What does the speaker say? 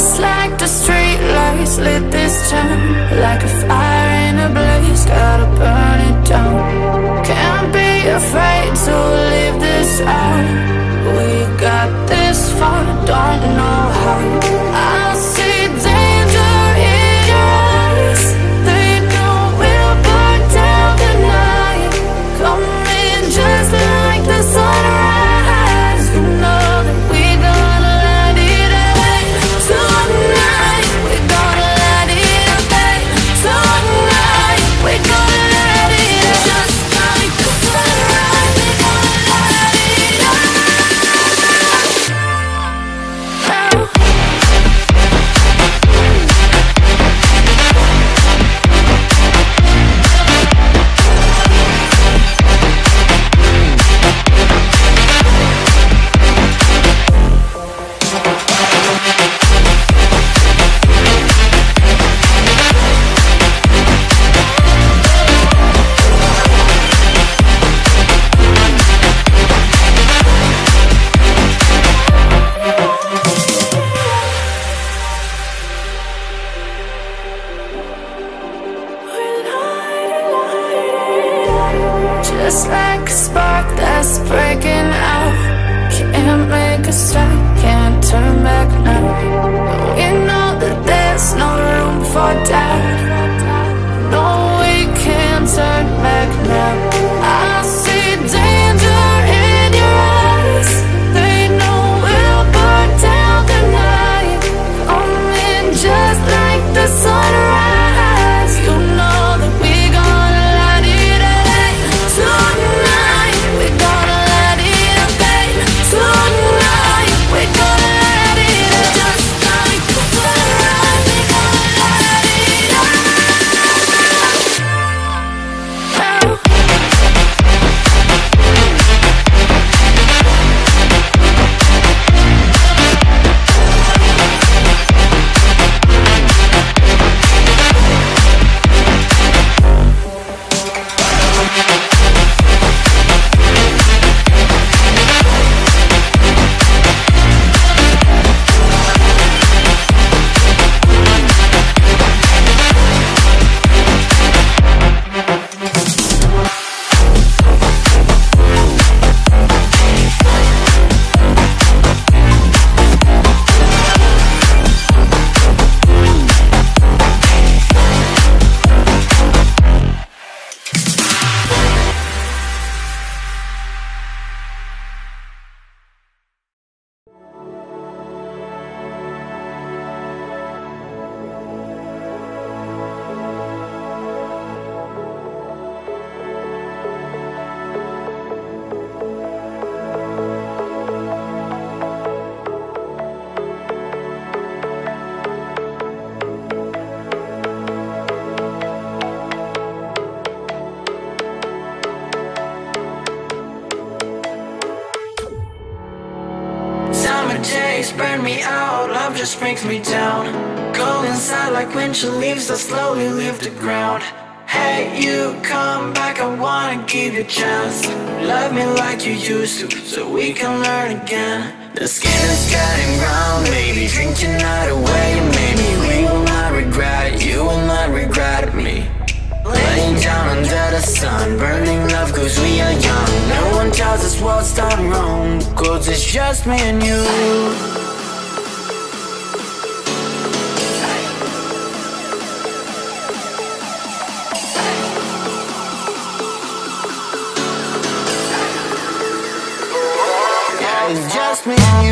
Just like the street lights lit this town, like a fire in a blaze, gotta burn it down. Can't be afraid to leave this out. We got this far, don't know how. I see danger in your eyes. They know we'll burn down the night. Coming just like the sunrise. You know that we gonna let it out. Tonight we gonna let it out. Tonight we gonna let it out. Just like the sunrise, we gonna let it out. Just like a spark that's breaking out. Can't make a stop, can't turn back now. We know that there's no room for doubt. No, we can't turn back now. I see danger in your eyes. They know we'll burn down the night. Coming just like the sunrise. You know that we gonna let it out. Tonight we gonna let it out. Tonight we gonna let it out. Just like the sunrise, we gonna let it out. Summer days burn me out, love just brings me down. Go inside like winter leaves that slowly leave the ground. Hey, you come back, I wanna give you a chance. Love me like you used to, so we can learn again. The skin is getting round, baby, drink your night away. Maybe we will not regret it, you will not regret me. Laying down under the sun, burning love cause we are young. No one tells us what's done wrong, cause it's just me and you. Yeah, it's just me and you.